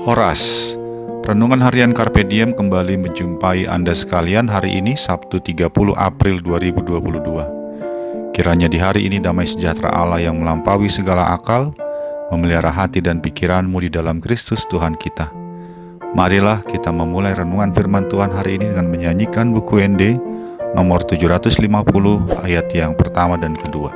Horas. Renungan Harian Carpe Diem kembali menjumpai Anda sekalian hari ini Sabtu 30 April 2022. Kiranya di hari ini damai sejahtera Allah yang melampaui segala akal memelihara hati dan pikiranmu di dalam Kristus Tuhan kita. Marilah kita memulai renungan firman Tuhan hari ini dengan menyanyikan buku ND nomor 750 ayat yang pertama dan kedua.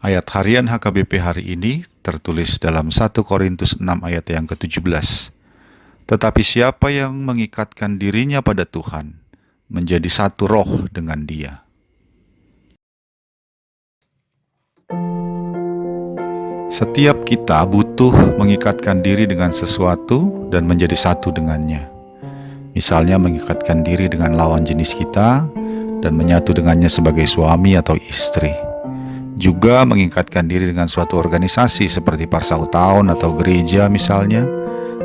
Ayat harian HKBP hari ini tertulis dalam 1 Korintus 6 ayat yang ke-17. Tetapi siapa yang mengikatkan dirinya pada Tuhan, menjadi satu roh dengan Dia. Setiap kita butuh mengikatkan diri dengan sesuatu dan menjadi satu dengannya. Misalnya mengikatkan diri dengan lawan jenis kita dan menyatu dengannya sebagai suami atau istri. Juga mengikatkan diri dengan suatu organisasi seperti Parsautaun atau gereja misalnya,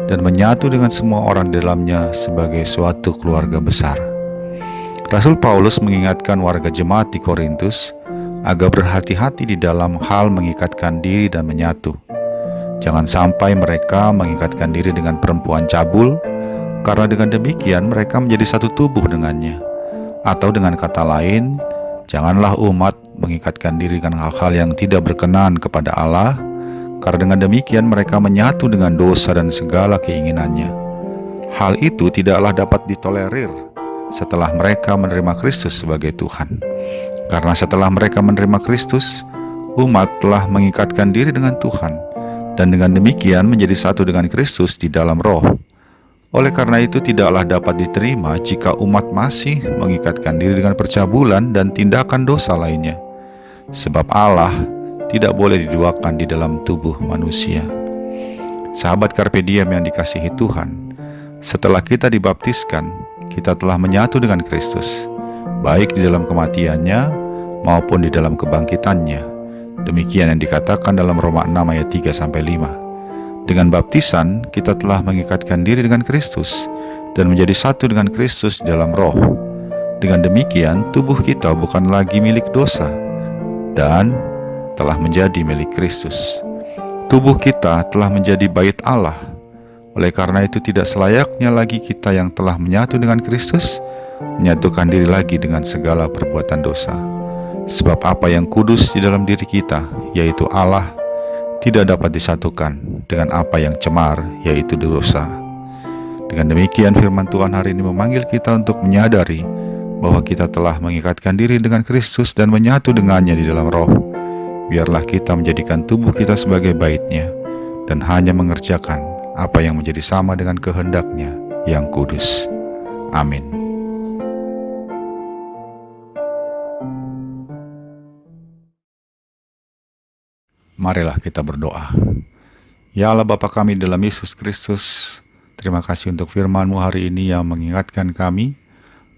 dan menyatu dengan semua orang di dalamnya sebagai suatu keluarga besar. Rasul Paulus mengingatkan warga jemaat di Korintus agar berhati-hati di dalam hal mengikatkan diri dan menyatu. Jangan sampai mereka mengikatkan diri dengan perempuan cabul, karena dengan demikian mereka menjadi satu tubuh dengannya. Atau dengan kata lain, janganlah umat mengikatkan diri dengan hal-hal yang tidak berkenan kepada Allah, karena dengan demikian mereka menyatu dengan dosa dan segala keinginannya. Hal itu tidaklah dapat ditolerir setelah mereka menerima Kristus sebagai Tuhan. Karena setelah mereka menerima Kristus, umat telah mengikatkan diri dengan Tuhan, dan dengan demikian menjadi satu dengan Kristus di dalam roh. Oleh karena itu tidaklah dapat diterima jika umat masih mengikatkan diri dengan percabulan dan tindakan dosa lainnya. Sebab Allah tidak boleh diduakan di dalam tubuh manusia. Sahabat Carpe Diem yang dikasihi Tuhan, setelah kita dibaptiskan, kita telah menyatu dengan Kristus, baik di dalam kematiannya maupun di dalam kebangkitannya. Demikian yang dikatakan dalam Roma 6 ayat 3-5. Dengan baptisan, kita telah mengikatkan diri dengan Kristus dan menjadi satu dengan Kristus dalam roh. Dengan demikian, tubuh kita bukan lagi milik dosa dan telah menjadi milik Kristus. Tubuh kita telah menjadi bait Allah. Oleh karena itu tidak selayaknya lagi kita yang telah menyatu dengan Kristus menyatukan diri lagi dengan segala perbuatan dosa. Sebab apa yang kudus di dalam diri kita, yaitu Allah, tidak dapat disatukan dengan apa yang cemar, yaitu dosa. Dengan demikian firman Tuhan hari ini memanggil kita untuk menyadari bahwa kita telah mengikatkan diri dengan Kristus dan menyatu dengannya di dalam roh. Biarlah kita menjadikan tubuh kita sebagai bait-Nya dan hanya mengerjakan apa yang menjadi sama dengan kehendak-Nya yang kudus. Amin. Marilah kita berdoa. Ya Allah Bapa kami dalam Yesus Kristus, terima kasih untuk firman-Mu hari ini yang mengingatkan kami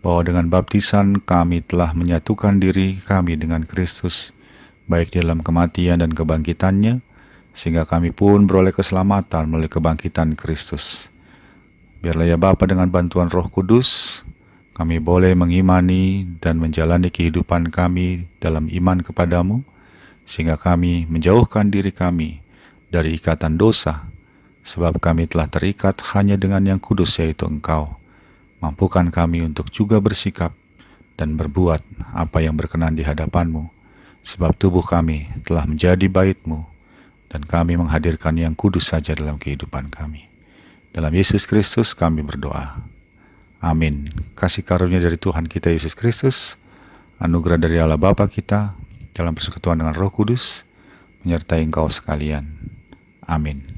bahwa dengan baptisan kami telah menyatukan diri kami dengan Kristus, baik dalam kematian dan kebangkitannya, sehingga kami pun beroleh keselamatan melalui kebangkitan Kristus. Biarlah ya Bapa dengan bantuan Roh Kudus, kami boleh mengimani dan menjalani kehidupan kami dalam iman kepadamu, sehingga kami menjauhkan diri kami dari ikatan dosa, sebab kami telah terikat hanya dengan yang kudus yaitu Engkau. Mampukan kami untuk juga bersikap dan berbuat apa yang berkenan di hadapan-Mu, sebab tubuh kami telah menjadi bait-Mu, dan kami menghadirkan yang kudus saja dalam kehidupan kami. Dalam Yesus Kristus kami berdoa. Amin. Kasih karunia dari Tuhan kita Yesus Kristus, anugerah dari Allah Bapa kita, dalam persekutuan dengan Roh Kudus, menyertai engkau sekalian. Amin.